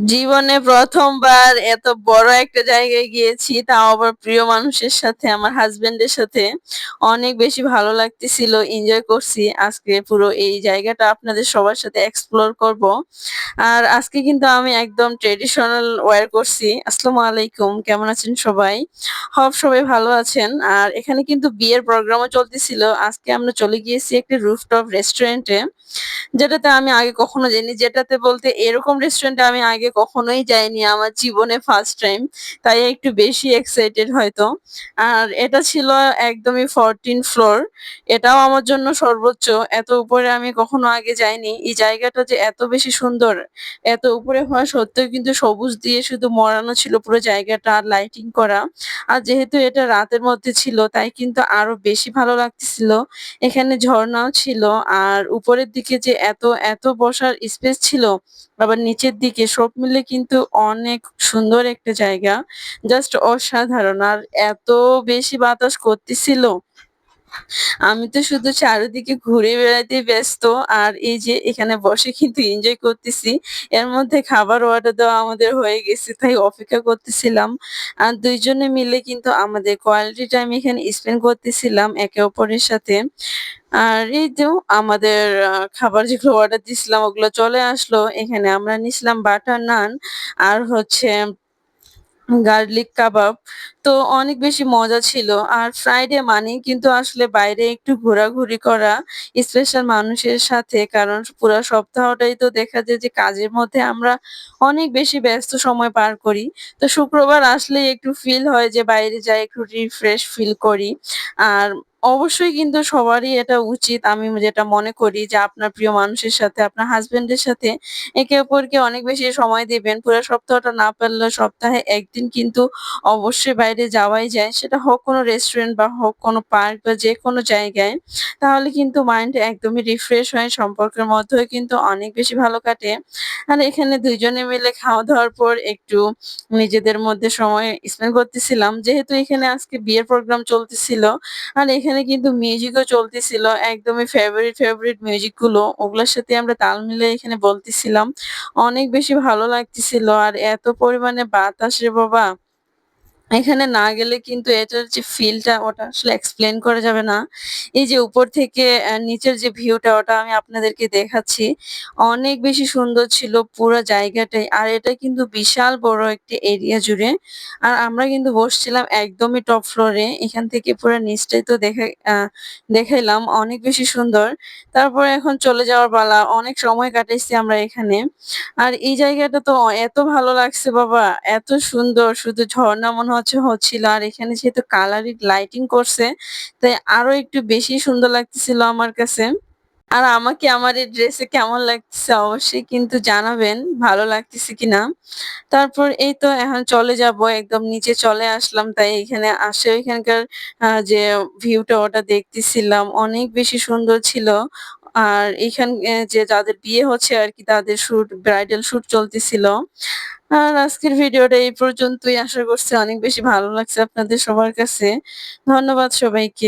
জীবনে প্রথমবার এত বড় একটা জায়গায় গিয়েছি, তাও আবার প্রিয় মানুষের সাথে, আমার হাসব্যান্ডের সাথে। অনেক বেশি ভালো লাগতেছিল, এনজয় করছি। আজকে পুরো এই জায়গাটা আপনাদের সবার সাথে এক্সপ্লোর করব। আর আজকে কিন্তু আমি একদম ট্রেডিশনাল ওয়্যার করছি। আসসালামু আলাইকুম, কেমন আছেন সবাই? সবাই ভালো আছেন। আর এখানে কিন্তু বিয়ের প্রোগ্রামও চলতেছিল। আজকে আমরা চলে গিয়েছি একটা রুফটপ রেস্টুরেন্টে। যেটাতে আমি আগে কখনো যাইনি। যেটাতে বলতে এরকম রেস্টুরেন্টে আমি আগে কখনোই যাইনি। আমার জীবনে ফার্স্ট টাইম। তাই একটু বেশি এক্সাইটেড হয়তো। আর এটা ছিল একদমই 14 ফ্লোর। এটাও আমার জন্য সর্বোচ্চ। এত উপরে আমি কখনো আগে যাইনি। এই জায়গাটা যে এত বেশি সুন্দর, এত উপরে হওয়া সত্ত্বেও কিন্তু সবুজ দিয়ে শুধু মোড়ানো ছিল পুরো জায়গাটা, আর লাইটিং করা। আর যেহেতু এটা রাতের মধ্যে ছিল, তাই কিন্তু আরো বেশি ভালো লাগতেছিল। এখানে ঝর্ণাও ছিল। আর উপরের দিকে যে এত বসার স্পেস ছিল, আবার নিচের দিকে সব মিলে কিন্তু অনেক সুন্দর একটা জায়গা। জাস্ট অসাধারণ। আর এত বেশি বাতাস করতেছিল, আমি তো শুধু চারিদিকে ঘুরে বেড়াতেই ব্যস্ত। আর এই যে এখানে বসে কিন্তু এনজয় করতেছি। এর মধ্যে খাবার অর্ডার দেওয়া আমাদের হয়ে গেছে, তাই অপেক্ষা করতেছিলাম। আর ২ জনে মিলে কিন্তু আমাদের কোয়ালিটি টাইম এখানে স্পেন্ড করতেছিলাম একে অপরের সাথে। আর এই তো আমাদের খাবার যেগুলো অর্ডার দিছিলাম ওগুলো চলে আসলো। এখানে আমরা নিছিলাম বাটার নান আর হচ্ছে গার্লিক কাবাব। তো অনেক বেশি মজা ছিল। আর ফ্রাইডে মানেই কিন্তু আসলে বাইরে একটু ঘোরাঘুরি করা, স্পেশাল মানুষের সাথে। কারণ পুরা সপ্তাহটাই তো দেখা যায় যে কাজের মধ্যে আমরা অনেক বেশি ব্যস্ত সময় পার করি। তো শুক্রবার আসলেই একটু ফিল হয় যে বাইরে যাই, একটু রিফ্রেশ ফিল করি। আর অবশ্যই কিন্তু সবারই এটা উচিত, আমি যেটা মনে করি, যে আপনার প্রিয় মানুষের সাথে, আপনার হাসব্যান্ডের সাথে একে অপরকে অনেক বেশি সময় দিবেন। পুরা সপ্তাহটা না পারলেও সপ্তাহে ১ দিন কিন্তু অবশ্যই বাইরে যাওয়াই যায়। সেটা হোক কোনো রেস্টুরেন্ট বা হোক কোনো পার্ক বা যেকোনো জায়গায়। তাহলে কিন্তু মাইন্ড একদমই রিফ্রেশ হয়। সম্পর্কের মধ্যেও কিন্তু অনেক বেশি ভালো কাটে। আর এখানে ২ জনে মিলে খাওয়া-দাওয়ার পর একটু নিজেদের মধ্যে সময় স্পেন্ড করতেছিলাম। যেহেতু এখানে আজকে বিয়ের প্রোগ্রাম চলতেছিল, আর এখানে কিন্তু মিউজিকও চলতেছিল। একদমই ফেভারিট মিউজিক গুলো, ওগুলার সাথে আমরা তাল মিলিয়ে এখানে বলতেছিলাম। অনেক বেশি ভালো লাগতেছিল। আর এত পরিমাণে বাতাস রে বাবা! এখানে না গেলে কিন্তু এটার যে ফিলটা ওটা আসলে এক্সপ্লেইন করা যাবে না। এই যে উপর থেকে নিচের যে ভিউটা ওটা আমি আপনাদেরকে দেখাচ্ছি। অনেক বেশি সুন্দর ছিল পুরা জায়গাটাই। আর এটা কিন্তু বিশাল বড় একটি এরিয়া জুড়ে। আর আমরা কিন্তু বসছিলাম একদমই টপ ফ্লোরে। এখান থেকে পুরা নিচটাই তো দেখাইলাম। অনেক বেশি সুন্দর। তারপরে এখন চলে যাওয়ার পালা। অনেক সময় কাটাইছি আমরা এখানে। আর এই জায়গাটা তো এত ভালো লাগছে বাবা! এত সুন্দর, শুধু ঝর্ণা মনে হচ্ছিল। আর এখানে যেহেতু কালারিং লাইটিং করছে, তাই আরো একটু বেশি সুন্দর লাগতেছিল আমার কাছে। আর আমাকে আমার এই ড্রেসে কেমন লাগতেছে অবশ্যই কিন্তু জানাবেন, ভালো লাগতেছে কিনা। তারপর এই তো এখন চলে যাবো, একদম নিচে চলে আসলাম। তাই এখানে আসে এখানকার যে ভিউটা ওটা দেখতেছিলাম। অনেক বেশি সুন্দর ছিল। আর যে যাদের বিয়ে হচ্ছে আরকি, তাদের ব্রাইডাল শুট চলতেছিল। আর আজকের ভিডিওটা এই পর্যন্তই। আশা করছি অনেক বেশি ভালো লাগছে আপনাদের সবার কাছে। ধন্যবাদ সবাইকে।